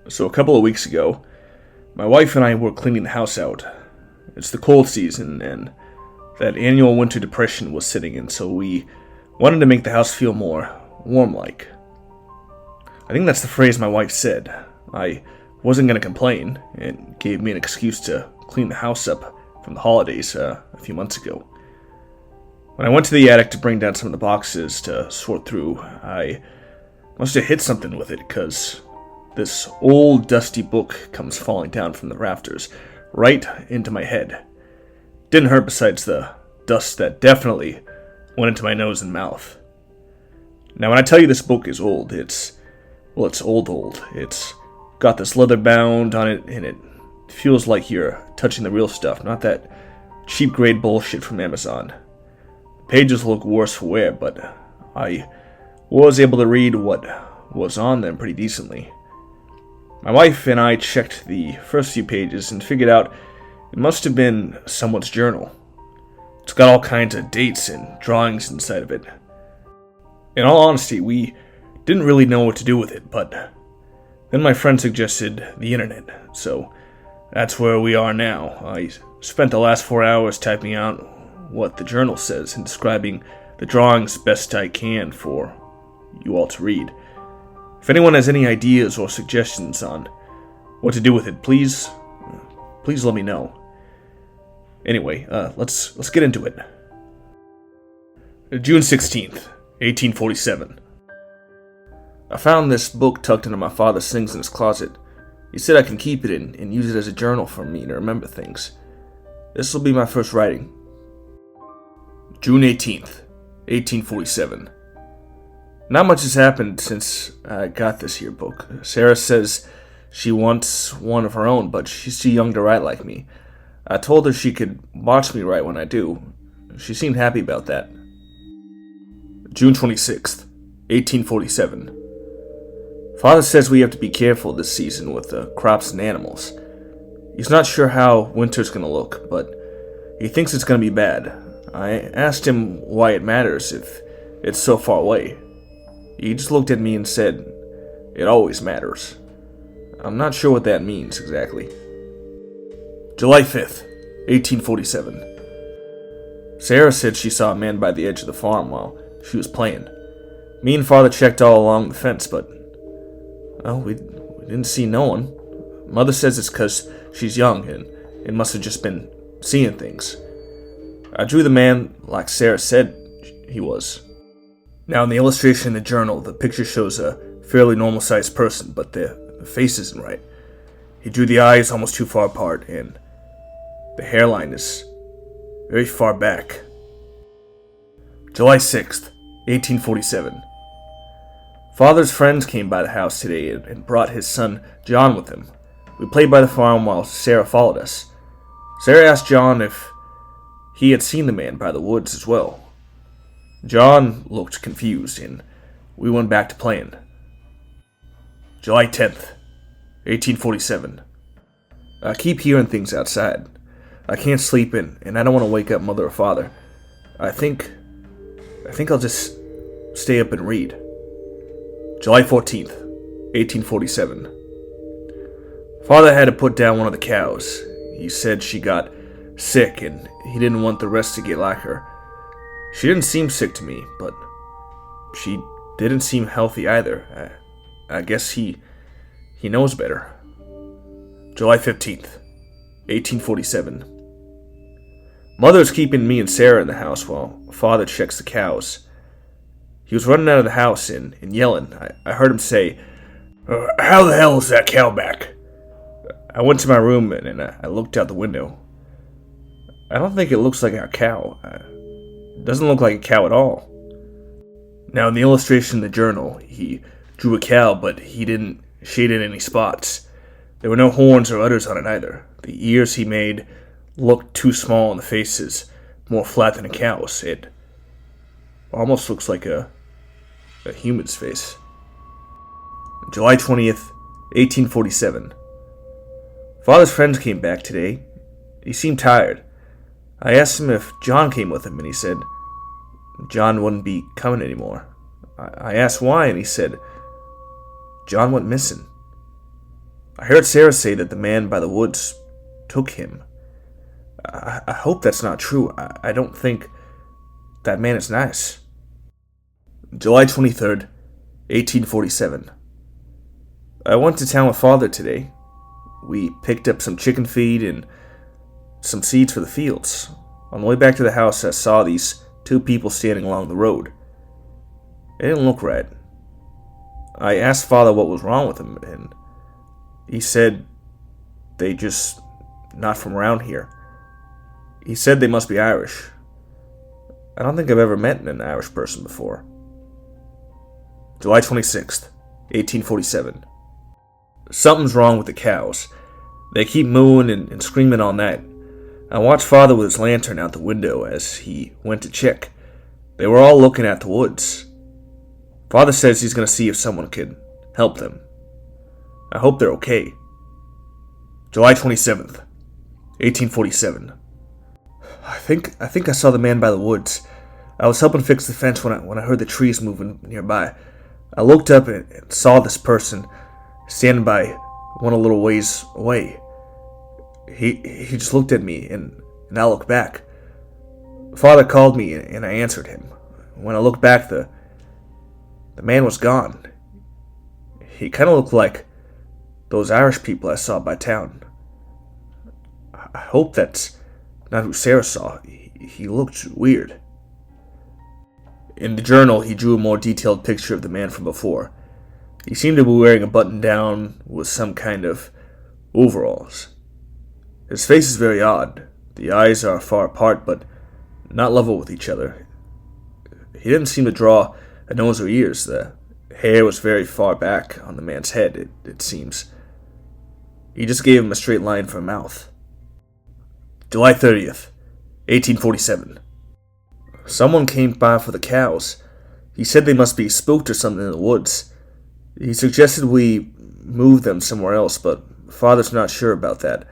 So a couple of weeks ago, my wife and I were cleaning the house out. It's the cold season, and that annual winter depression was setting in, so we wanted to make the house feel more warm-like. I think that's the phrase my wife said. I wasn't going to complain. It gave me an excuse to clean the house up from the holidays a few months ago. When I went to the attic to bring down some of the boxes to sort through, I must have hit something with it, because this old dusty book comes falling down from the rafters right into my head. Didn't hurt besides the dust that definitely went into my nose and mouth. Now when I tell you this book is old, it's old. It's got this leather bound on it, and it feels like you're touching the real stuff, not that cheap grade bullshit from Amazon. The pages look worse for wear, but I was able to read what was on them pretty decently. My wife and I checked the first few pages and figured out it must have been someone's journal. It's got all kinds of dates and drawings inside of it. In all honesty, we didn't really know what to do with it, but then my friend suggested the internet, so that's where we are now. I spent the last 4 hours typing out what the journal says and describing the drawings best I can for you all to read. If anyone has any ideas or suggestions on what to do with it, please let me know. Anyway, let's get into it. June 16th, 1847. I found this book tucked into my father's things in his closet. He said I can keep it and use it as a journal for me to remember things. This will be my first writing. June 18th, 1847. Not much has happened since I got this here book. Sarah says she wants one of her own, but she's too young to write like me. I told her she could watch me write when I do. She seemed happy about that. June 26th, 1847. Father says we have to be careful this season with the crops and animals. He's not sure how winter's going to look, but he thinks it's going to be bad. I asked him why it matters if it's so far away. He just looked at me and said, "It always matters." I'm not sure what that means exactly. July 5th, 1847. Sarah said she saw a man by the edge of the farm while she was playing. Me and Father checked all along the fence, but we didn't see no one. Mother says it's because she's young and it must have just been seeing things. I drew the man like Sarah said he was. Now in the illustration in the journal, the picture shows a fairly normal-sized person, but the face isn't right. He drew the eyes almost too far apart, and the hairline is very far back. July 6th, 1847. Father's friends came by the house today and brought his son John with him. We played by the farm while Sarah followed us. Sarah asked John if he had seen the man by the woods as well. John looked confused, and we went back to playing. July 10th, 1847. I keep hearing things outside. I can't sleep and I don't want to wake up Mother or Father. I think I'll just stay up and read. July 14th, 1847. Father had to put down one of the cows. He said she got sick and he didn't want the rest to get like her. She didn't seem sick to me, but she didn't seem healthy either. I guess he knows better. July 15th, 1847. Mother's keeping me and Sarah in the house while Father checks the cows. He was running out of the house and yelling. I heard him say, "How the hell is that cow back?" I went to my room and I looked out the window. I don't think it looks like a cow. It doesn't look like a cow at all. Now in the illustration in the journal, he drew a cow, but he didn't shade in any spots. There were no horns or udders on it either. The ears he made looked too small and the face is more flat than a cow's. It almost looks like a human's face. July 20th, 1847. Father's friends came back today. He seemed tired. I asked him if John came with him, and he said John wouldn't be coming anymore. I asked why, and he said John went missing. I heard Sarah say that the man by the woods took him. I hope that's not true. I don't think that man is nice. July 23rd, 1847. I went to town with Father today. We picked up some chicken feed and some seeds for the fields. On the way back to the house, I saw these two people standing along the road. They didn't look right. I asked Father what was wrong with them, and he said they just not from around here. He said they must be Irish. I don't think I've ever met an Irish person before. July 26th, 1847. Something's wrong with the cows. They keep mooing and screaming all night. I watched Father with his lantern out the window as he went to check. They were all looking at the woods. Father says he's going to see if someone could help them. I hope they're okay. July 27th, 1847. I think I saw the man by the woods. I was helping fix the fence when I heard the trees moving nearby. I looked up and saw this person standing by one a little ways away. He just looked at me and I looked back. Father called me and I answered him. When I looked back, the man was gone. He kind of looked like those Irish people I saw by town. I hope that's not who Sarah saw. He looked weird. In the journal, he drew a more detailed picture of the man from before. He seemed to be wearing a button-down with some kind of overalls. His face is very odd. The eyes are far apart, but not level with each other. He didn't seem to draw a nose or ears. The hair was very far back on the man's head, it seems. He just gave him a straight line for a mouth. July 30th, 1847. Someone came by for the cows. He said they must be spooked or something in the woods. He suggested we move them somewhere else, but Father's not sure about that.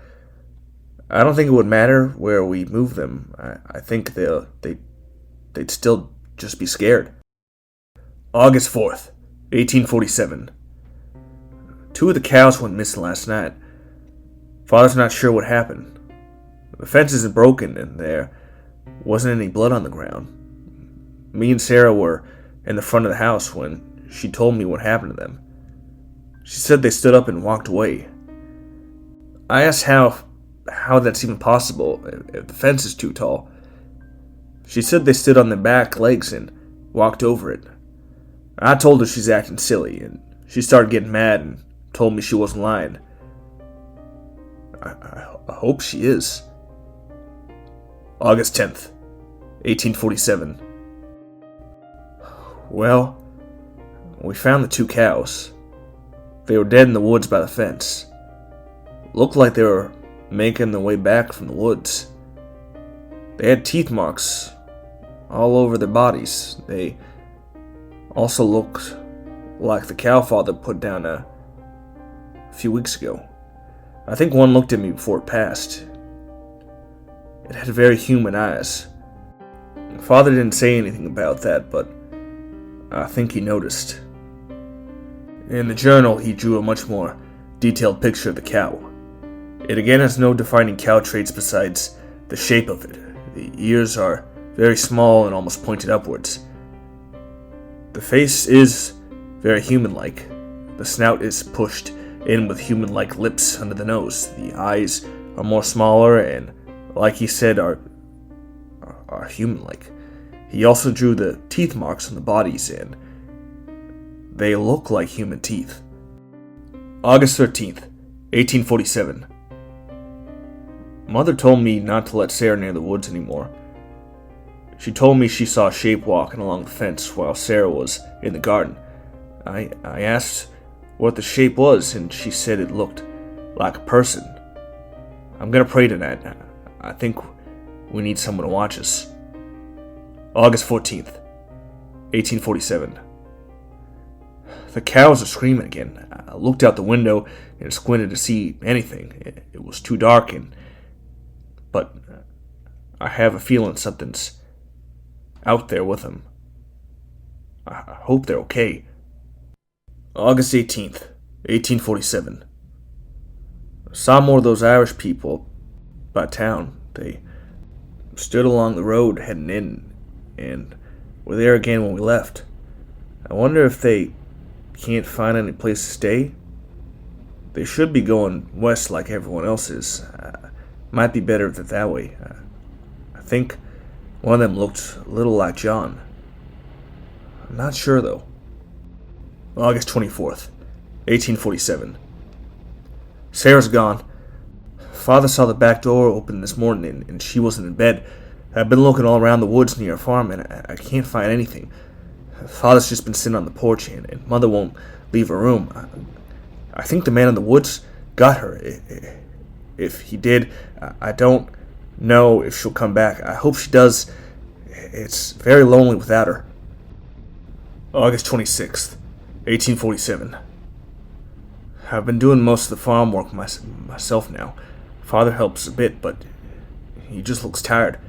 I don't think it would matter where we move them. I think they'd still just be scared. August 4th, 1847. 2 of the cows went missing last night. Father's not sure what happened. The fence isn't broken and there wasn't any blood on the ground. Me and Sarah were in the front of the house when she told me what happened to them. She said they stood up and walked away. I asked how that's even possible if the fence is too tall. She said they stood on their back legs and walked over it. I told her she's acting silly, and she started getting mad and told me she wasn't lying. I hope she is. August 10th, 1847. Well, we found the 2 cows. They were dead in the woods by the fence. Looked like they were making their way back from the woods. They had teeth marks all over their bodies. They also looked like the cow Father put down a few weeks ago. I think one looked at me before it passed. It had very human eyes. Father didn't say anything about that, but I think he noticed. In the journal, he drew a much more detailed picture of the cow. It again has no defining cow traits besides the shape of it. The ears are very small and almost pointed upwards. The face is very human-like. The snout is pushed in with human-like lips under the nose. The eyes are more smaller and, like he said, are human-like. He also drew the teeth marks on the bodies and they look like human teeth. August 13th, 1847. Mother told me not to let Sarah near the woods anymore. She told me she saw a shape walking along the fence while Sarah was in the garden. I asked what the shape was, and she said it looked like a person. I'm gonna pray tonight. I think we need someone to watch us. August 14th, 1847. The cows are screaming again. I looked out the window and squinted to see anything. It was too dark, but I have a feeling something's out there with them. I hope they're okay. August 18th, 1847. Saw more of those Irish people by town. They stood along the road heading in, and were there again when we left. I wonder if they can't find any place to stay. They should be going west like everyone else is. Might be better that way. I think one of them looked a little like John. I'm not sure though. August 24th, 1847. Sarah's gone. Father saw the back door open this morning and she wasn't in bed. I've been looking all around the woods near our farm and I can't find anything. Father's just been sitting on the porch and Mother won't leave her room. I think the man in the woods got her. If he did, I don't know if she'll come back. I hope she does. It's very lonely without her. August 26th, 1847. I've been doing most of the farm work myself now. Father helps a bit, but he just looks tired.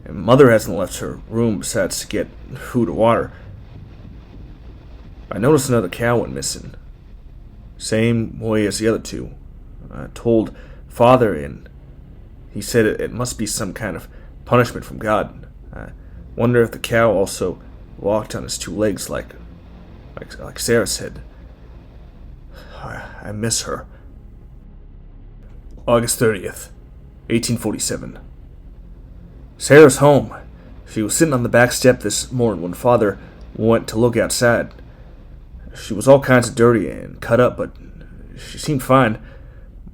And Mother hasn't left her room besides to get food or water. I noticed another cow went missing. Same way as the other two. I told Father, and he said it must be some kind of punishment from God. I wonder if the cow also walked on his two legs like Sarah said. I miss her. August 30th, 1847. Sarah's home. She was sitting on the back step this morning when Father went to look outside. She was all kinds of dirty and cut up, but she seemed fine.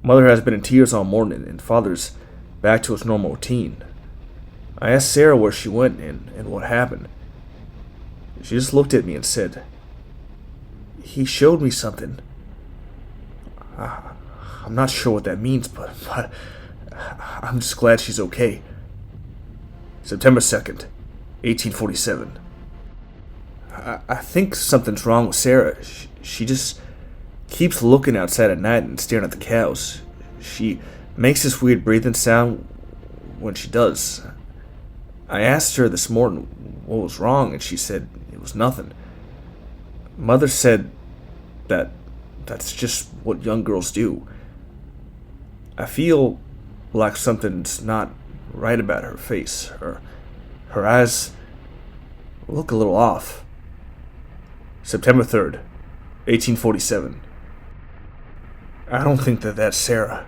Mother has been in tears all morning, and Father's back to his normal routine. I asked Sarah where she went and what happened. She just looked at me and said, "He showed me something. I'm not sure what that means, but I'm just glad she's okay." September 2nd, 1847. I think something's wrong with Sarah. She just keeps looking outside at night and staring at the cows. She makes this weird breathing sound when she does. I asked her this morning what was wrong, and she said it was nothing. Mother said that's just what young girls do. I feel like something's not right about her face. Her eyes look a little off. September 3rd, 1847. I don't think that's Sarah.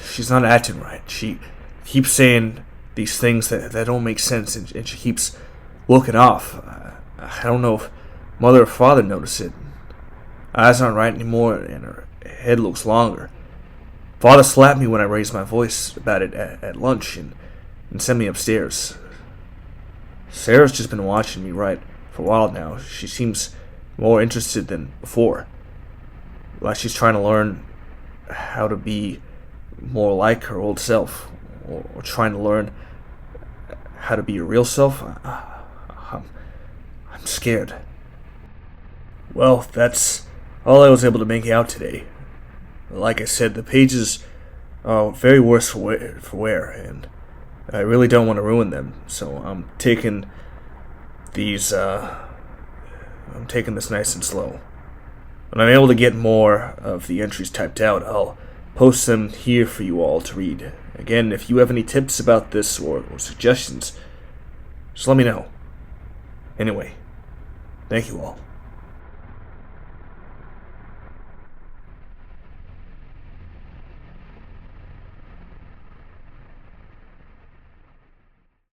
She's not acting right. She keeps saying these things that don't make sense, and she keeps looking off. I don't know if Mother or Father notice it. Eyes aren't right anymore, and her head looks longer. Father slapped me when I raised my voice about it at lunch and sent me upstairs. Sarah's just been watching me right for a while now. She seems more interested than before. Like she's trying to learn how to be more like her old self, or trying to learn how to be her real self. I'm scared. Well, that's all I was able to make out today. Like I said, the pages are very worse for wear, and I really don't want to ruin them. So I'm taking these. I'm taking this nice and slow. When I'm able to get more of the entries typed out, I'll post them here for you all to read. Again, if you have any tips about this or suggestions, just let me know. Anyway, thank you all.